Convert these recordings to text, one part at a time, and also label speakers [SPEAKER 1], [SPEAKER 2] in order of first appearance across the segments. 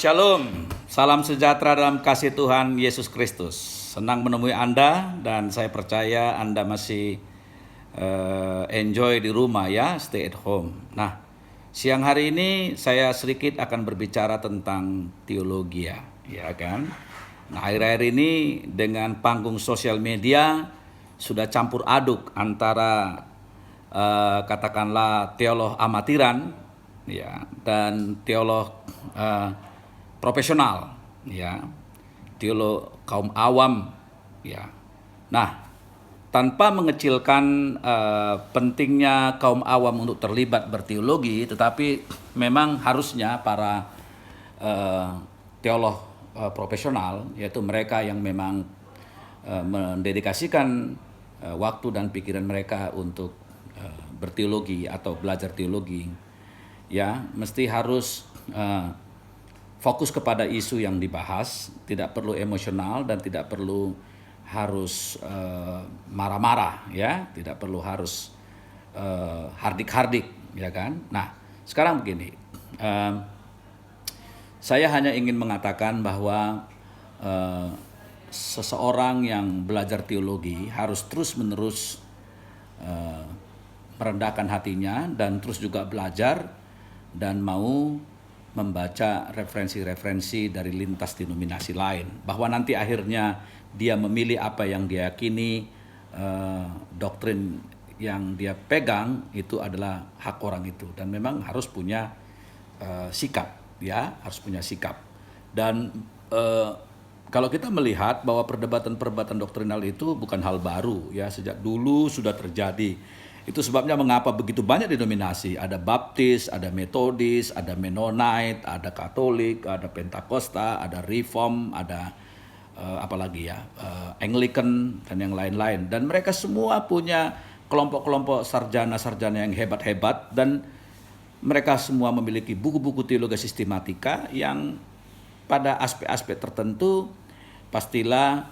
[SPEAKER 1] Shalom, salam sejahtera dalam kasih Tuhan Yesus Kristus. Senang menemui Anda dan saya percaya Anda masih enjoy di rumah ya, stay at home. Nah, siang hari ini saya sedikit akan berbicara tentang teologi ya kan. Nah, akhir-akhir ini dengan panggung sosial media sudah campur aduk antara katakanlah teolog amatiran ya dan teolog profesional ya, teolog kaum awam ya. Nah, tanpa mengecilkan pentingnya kaum awam untuk terlibat berteologi, tetapi memang harusnya para teolog profesional, yaitu mereka yang memang mendedikasikan waktu dan pikiran mereka untuk berteologi atau belajar teologi, ya mesti harus fokus kepada isu yang dibahas, tidak perlu emosional dan tidak perlu harus marah-marah ya, tidak perlu harus hardik-hardik ya kan. Nah, sekarang begini, saya hanya ingin mengatakan bahwa seseorang yang belajar teologi harus terus-menerus merendahkan hatinya dan terus juga belajar dan mau membaca referensi-referensi dari lintas denominasi lain, bahwa nanti akhirnya dia memilih apa yang dia yakini, doktrin yang dia pegang itu adalah hak orang itu, dan memang harus punya sikap ya, harus punya sikap. Dan kalau kita melihat bahwa perdebatan-perdebatan doktrinal itu bukan hal baru ya, sejak dulu sudah terjadi. Itu sebabnya mengapa begitu banyak denominasi, ada Baptis, ada Metodis, ada Mennonite, ada Katolik, ada Pentakosta, ada Reform, ada apalagi ya, Anglican dan yang lain-lain. Dan mereka semua punya kelompok-kelompok sarjana-sarjana yang hebat-hebat, dan mereka semua memiliki buku-buku teologi sistematika yang pada aspek-aspek tertentu pastilah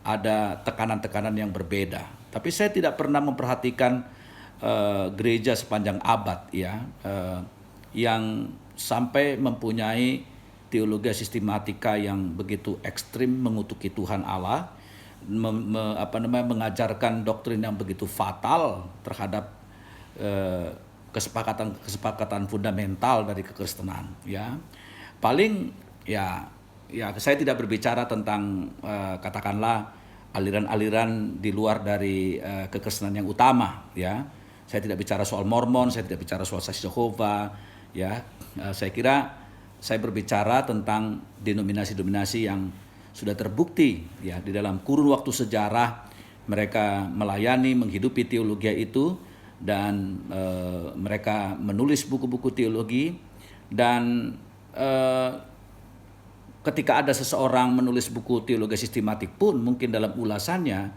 [SPEAKER 1] ada tekanan-tekanan yang berbeda. Tapi saya tidak pernah memperhatikan gereja sepanjang abad ya, yang sampai mempunyai teologi sistematika yang begitu ekstrim mengutuki Tuhan Allah, mengajarkan doktrin yang begitu fatal terhadap kesepakatan fundamental dari kekristenan ya. Paling ya saya tidak berbicara tentang katakanlah aliran-aliran di luar dari kekristenan yang utama ya. Saya tidak bicara soal Mormon, saya tidak bicara soal Saksi Yehova ya. Saya kira saya berbicara tentang denominasi-denominasi yang sudah terbukti ya di dalam kurun waktu sejarah mereka melayani, menghidupi teologi itu, dan mereka menulis buku-buku teologi. Dan ketika ada seseorang menulis buku teologi sistematik pun mungkin dalam ulasannya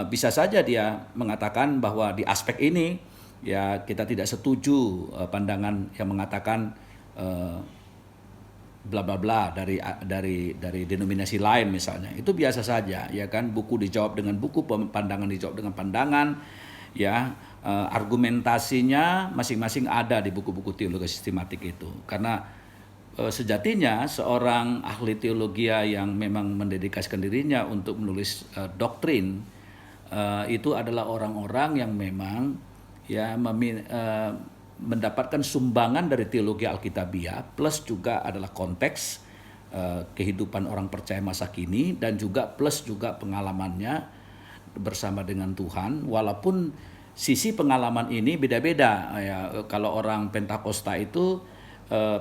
[SPEAKER 1] bisa saja dia mengatakan bahwa di aspek ini ya kita tidak setuju pandangan yang mengatakan bla bla bla dari denominasi lain misalnya. Itu biasa saja ya kan, buku dijawab dengan buku, pandangan dijawab dengan pandangan ya. Argumentasinya masing-masing ada di buku-buku teologi sistematik itu, karena sejatinya seorang ahli teologi yang memang mendedikasikan dirinya untuk menulis doktrin itu adalah orang-orang yang memang ya mendapatkan sumbangan dari teologi Alkitabiah, plus juga adalah konteks kehidupan orang percaya masa kini, dan juga plus juga pengalamannya bersama dengan Tuhan. Walaupun sisi pengalaman ini beda-beda ya. Kalau orang Pentakosta itu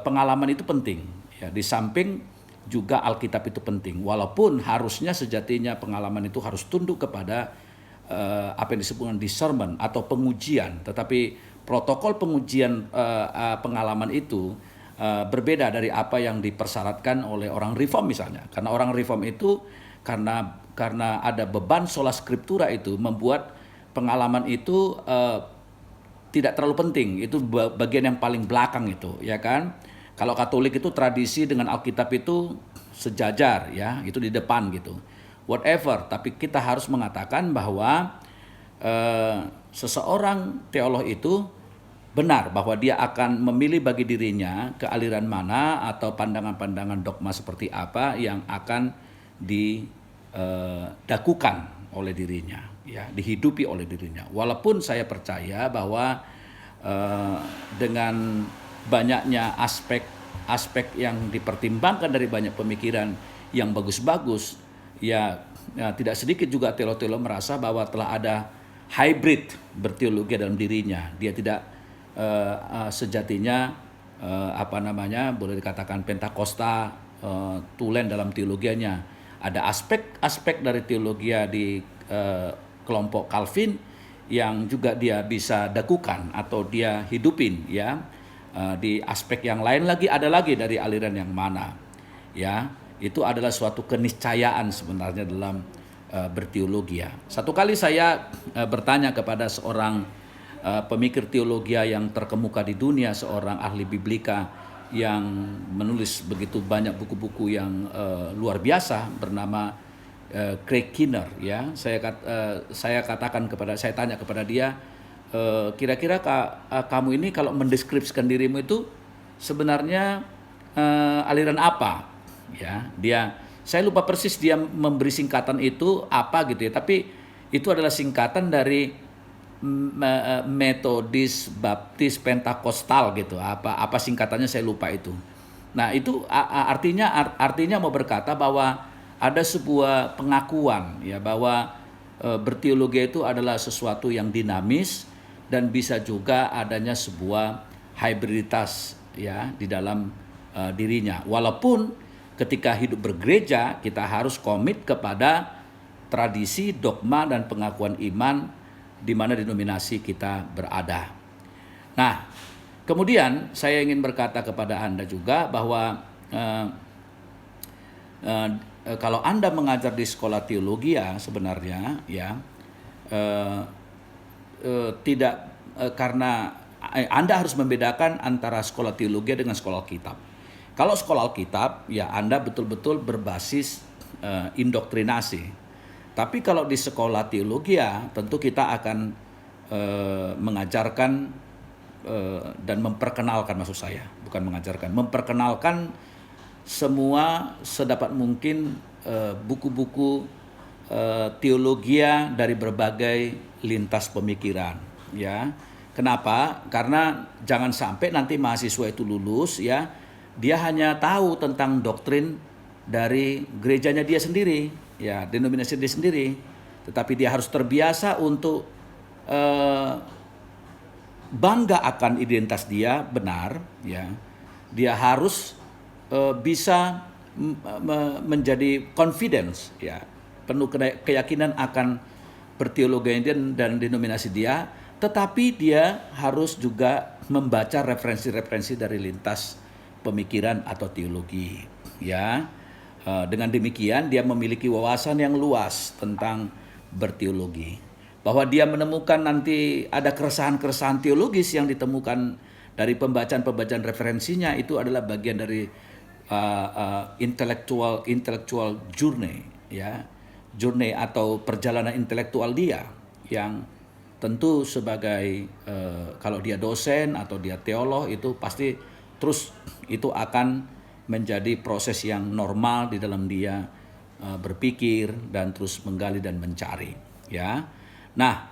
[SPEAKER 1] pengalaman itu penting ya, di samping juga Alkitab itu penting, walaupun harusnya sejatinya pengalaman itu harus tunduk kepada apa yang disebut dengan discernment atau pengujian. Tetapi protokol pengujian pengalaman itu berbeda dari apa yang dipersyaratkan oleh orang Reform misalnya, karena orang Reform itu karena ada beban sola scriptura itu membuat pengalaman itu tidak terlalu penting, itu bagian yang paling belakang itu ya kan. Kalau Katolik itu tradisi dengan Alkitab itu sejajar ya, itu di depan gitu, whatever. Tapi kita harus mengatakan bahwa seseorang teolog itu benar bahwa dia akan memilih bagi dirinya kealiran mana atau pandangan-pandangan dogma seperti apa yang akan didakukan oleh dirinya, ya, dihidupi oleh dirinya. Walaupun saya percaya bahwa dengan banyaknya aspek yang dipertimbangkan dari banyak pemikiran yang bagus-bagus, ya, tidak sedikit juga teolog-teolog merasa bahwa telah ada hybrid berteologi dalam dirinya. Dia tidak sejatinya boleh dikatakan Pentakosta, tulen dalam teologianya. Ada aspek-aspek dari teologi di kelompok Calvin yang juga dia bisa dakukan atau dia hidupin, ya. Di aspek yang lain lagi ada lagi dari aliran yang mana, ya. Itu adalah suatu keniscayaan sebenarnya dalam berteologi, ya. Satu kali saya bertanya kepada seorang pemikir teologi yang terkemuka di dunia, seorang ahli biblika yang menulis begitu banyak buku-buku yang luar biasa, bernama Craig Keener, ya. Saya tanya kepada dia, kira-kira kamu ini kalau mendeskripsikan dirimu itu sebenarnya aliran apa, ya. Saya lupa persis dia memberi singkatan itu apa gitu, ya, tapi itu adalah singkatan dari Metodis, Baptis, Pentakostal gitu. Apa singkatannya saya lupa itu. Nah, itu artinya mau berkata bahwa ada sebuah pengakuan, ya, bahwa berteologi itu adalah sesuatu yang dinamis dan bisa juga adanya sebuah hybriditas, ya, di dalam dirinya. Walaupun ketika hidup bergereja kita harus komit kepada tradisi, dogma dan pengakuan iman di mana denominasi kita berada. Nah, kemudian saya ingin berkata kepada Anda juga bahwa kalau Anda mengajar di sekolah teologi, ya, sebenarnya, ya, tidak karena Anda harus membedakan antara sekolah teologi dengan sekolah Alkitab. Kalau sekolah Alkitab, ya, Anda betul-betul berbasis indoktrinasi. Tapi kalau di sekolah teologi, ya, tentu kita akan mengajarkan dan memperkenalkan, maksud saya, bukan mengajarkan, memperkenalkan semua sedapat mungkin buku-buku teologi dari berbagai lintas pemikiran, ya. Kenapa? Karena jangan sampai nanti mahasiswa itu lulus, ya, dia hanya tahu tentang doktrin dari gerejanya dia sendiri, ya, denominasi dia sendiri, tetapi dia harus terbiasa untuk bangga akan identitas dia benar, ya. Dia harus bisa menjadi confidence, ya, penuh keyakinan akan berteologi dan denominasi dia, tetapi dia harus juga membaca referensi-referensi dari lintas pemikiran atau teologi, ya. Dengan demikian dia memiliki wawasan yang luas tentang berteologi. Bahwa dia menemukan nanti ada keresahan-keresahan teologis yang ditemukan dari pembacaan-pembacaan referensinya, itu adalah bagian dari intellectual journey, ya, journey atau perjalanan intelektual dia, yang tentu sebagai kalau dia dosen atau dia teolog itu pasti terus itu akan menjadi proses yang normal di dalam dia berpikir dan terus menggali dan mencari, ya. Nah,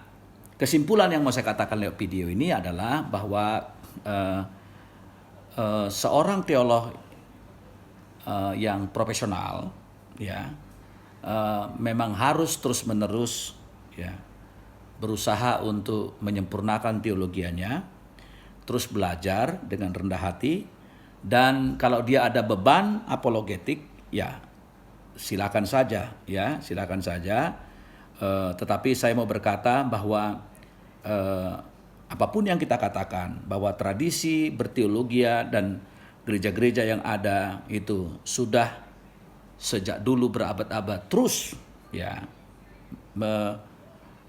[SPEAKER 1] kesimpulan yang mau saya katakan lewat video ini adalah bahwa seorang teolog yang profesional, ya, memang harus terus-menerus, ya, berusaha untuk menyempurnakan teologianya, terus belajar dengan rendah hati, dan kalau dia ada beban apologetik, ya, silakan saja, ya, silakan saja. Tetapi saya mau berkata bahwa apapun yang kita katakan, bahwa tradisi berteologi dan gereja-gereja yang ada itu sudah sejak dulu berabad-abad terus, ya,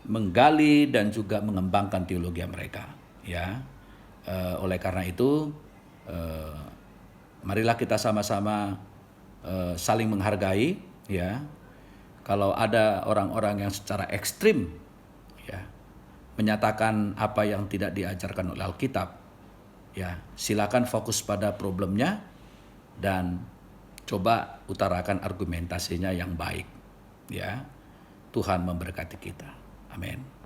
[SPEAKER 1] menggali dan juga mengembangkan teologi mereka, ya. Oleh karena itu, marilah kita sama-sama saling menghargai, ya. Kalau ada orang-orang yang secara ekstrim, ya, menyatakan apa yang tidak diajarkan oleh Alkitab, Ya, silakan fokus pada problemnya dan coba utarakan argumentasinya yang baik. Ya, Tuhan memberkati kita. Amin.